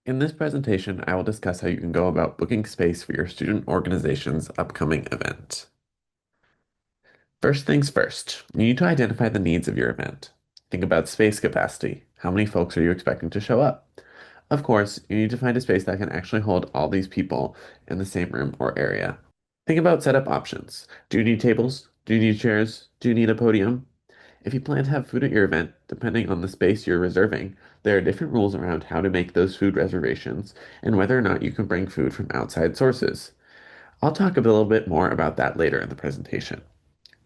In this presentation, I will discuss how you can go about booking space for your student organization's upcoming event. First things first, you need to identify the needs of your event. Think about space capacity. How many folks are you expecting to show up? Of course, you need to find a space that can actually hold all these people in the same room or area. Think about setup options. Do you need tables? Do you need chairs? Do you need a podium? If you plan to have food at your event, depending on the space you're reserving, there are different rules around how to make those food reservations and whether or not you can bring food from outside sources. I'll talk a little bit more about that later in the presentation.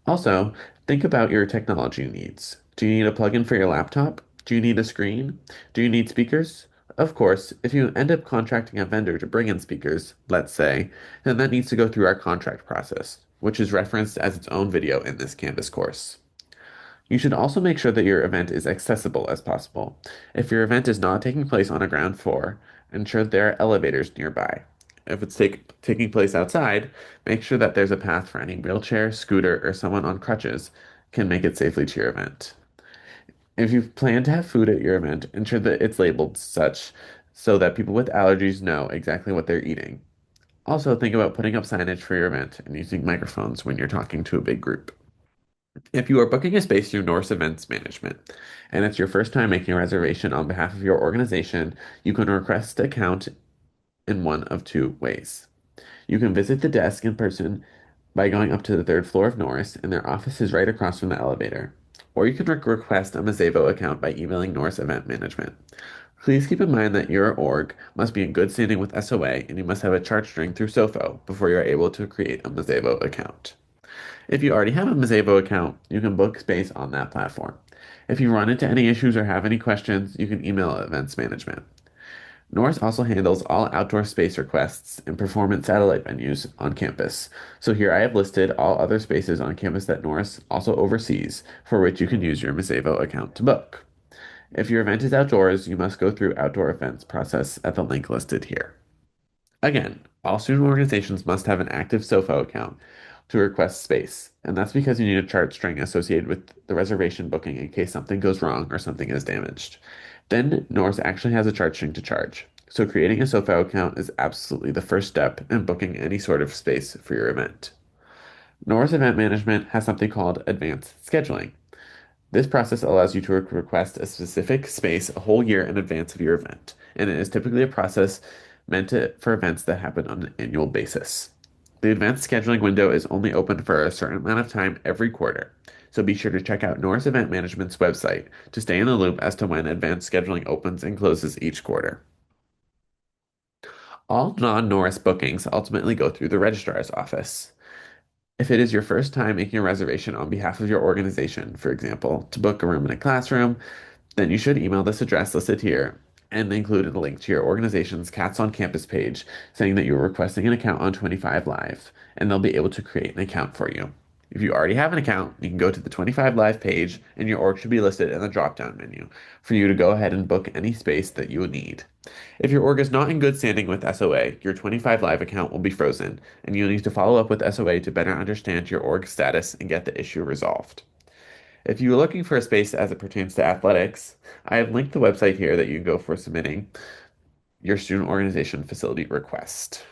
Also, think about your technology needs. Do you need a plug-in for your laptop? Do you need a screen? Do you need speakers? Of course, if you end up contracting a vendor to bring in speakers, let's say, then that needs to go through our contract process, which is referenced as its own video in this Canvas course. You should also make sure that your event is accessible as possible. If your event is not taking place on a ground floor, ensure there are elevators nearby. If it's taking place outside, make sure that there's a path for any wheelchair, scooter, or someone on crutches can make it safely to your event. If you plan to have food at your event, ensure that it's labeled such so that people with allergies know exactly what they're eating. Also, think about putting up signage for your event and using microphones when you're talking to a big group. If you are booking a space through Norse Events Management and it's your first time making a reservation on behalf of your organization, you can request an account in one of two ways. You can visit the desk in person by going up to the third floor of Norse, and their office is right across from the elevator. Or you can request a Mazevo account by emailing Norse Event Management. Please keep in mind that your org must be in good standing with SOA and you must have a chart string through SOFO before you are able to create a Mazevo account. If you already have a Mazevo account, you can book space on that platform. If you run into any issues or have any questions, you can email Events Management. Norse also handles all outdoor space requests and performance satellite venues on campus. So here I have listed all other spaces on campus that Norse also oversees for which you can use your Mazevo account to book. If your event is outdoors, you must go through outdoor events process at the link listed here. Again, all student organizations must have an active SOFO account to request space, and that's because you need a chart string associated with the reservation booking in case something goes wrong or something is damaged. Then Norse actually has a chart string to charge, so creating a SOFO account is absolutely the first step in booking any sort of space for your event. Norse Event Management has something called advanced scheduling. This process allows you to request a specific space a whole year in advance of your event, and it is typically a process for events that happen on an annual basis. The advanced scheduling window is only open for a certain amount of time every quarter, so be sure to check out Norse Event Management's website to stay in the loop as to when advanced scheduling opens and closes each quarter. All non-Norse bookings ultimately go through the registrar's office. If it is your first time making a reservation on behalf of your organization, for example, to book a room in a classroom, then you should email this address listed here and include a link to your organization's Cats on Campus page saying that you're requesting an account on 25 Live, and they'll be able to create an account for you. If you already have an account, you can go to the 25 Live page and your org should be listed in the drop-down menu for you to go ahead and book any space that you need. If your org is not in good standing with SOA, your 25 Live account will be frozen, and you'll need to follow up with SOA to better understand your org status and get the issue resolved. If you're looking for a space as it pertains to athletics, I have linked the website here that you can go for submitting your student organization facility request.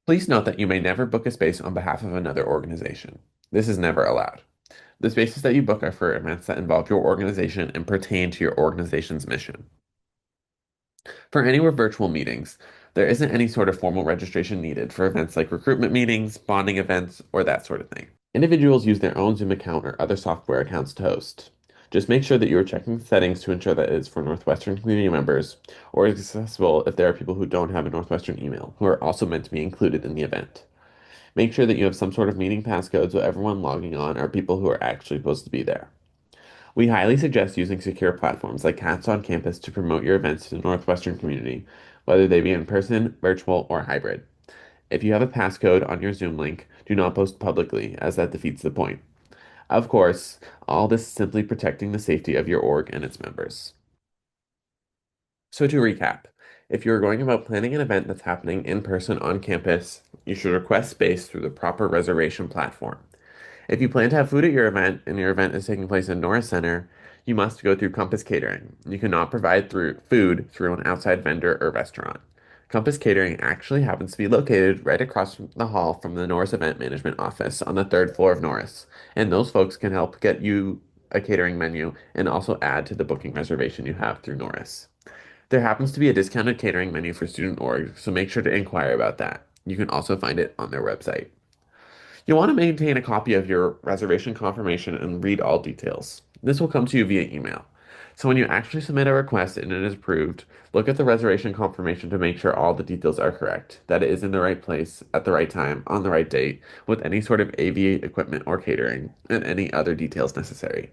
Please note that you may never book a space on behalf of another organization. This is never allowed. The spaces that you book are for events that involve your organization and pertain to your organization's mission. For any virtual meetings, there isn't any sort of formal registration needed for events like recruitment meetings, bonding events, or that sort of thing. Individuals use their own Zoom account or other software accounts to host. Just make sure that you are checking the settings to ensure that it is for Northwestern community members or is accessible if there are people who don't have a Northwestern email who are also meant to be included in the event. Make sure that you have some sort of meeting passcode so everyone logging on are people who are actually supposed to be there. We highly suggest using secure platforms like Cats on Campus to promote your events to the Northwestern community, whether they be in person, virtual, or hybrid. If you have a passcode on your Zoom link, do not post publicly, as that defeats the point. Of course, all this is simply protecting the safety of your org and its members. So to recap, if you're going about planning an event that's happening in person on campus, you should request space through the proper reservation platform. If you plan to have food at your event and your event is taking place in Norris Center, You must go through Compass Catering. You cannot provide food through an outside vendor or restaurant. Compass Catering actually happens to be located right across from the hall from the Norris Event Management office on the third floor of Norris, and those folks can help get you a catering menu and also add to the booking reservation you have through Norris. There happens to be a discounted catering menu for student org, so make sure to inquire about that. You can also find it on their website. You'll want to maintain a copy of your reservation confirmation and read all details. This will come to you via email. So when you actually submit a request and it is approved, look at the reservation confirmation to make sure all the details are correct, that it is in the right place, at the right time, on the right date, with any sort of AV equipment or catering, and any other details necessary.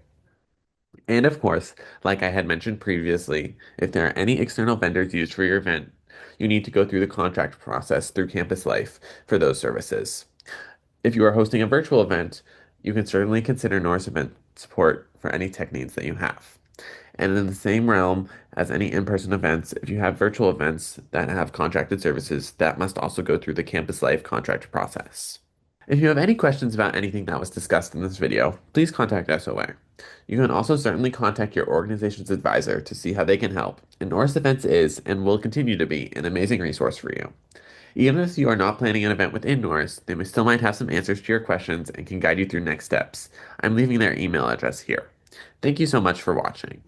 And of course, like I had mentioned previously, if there are any external vendors used for your event, you need to go through the contract process through Campus Life for those services. If you are hosting a virtual event, you can certainly consider Norse Event support for any tech needs that you have. And in the same realm as any in-person events, if you have virtual events that have contracted services, that must also go through the Campus Life contract process. If you have any questions about anything that was discussed in this video, please contact SOA. You can also certainly contact your organization's advisor to see how they can help, and Norris Events is and will continue to be an amazing resource for you. Even if you are not planning an event within Norris, they still might have some answers to your questions and can guide you through next steps. I'm leaving their email address here. Thank you so much for watching.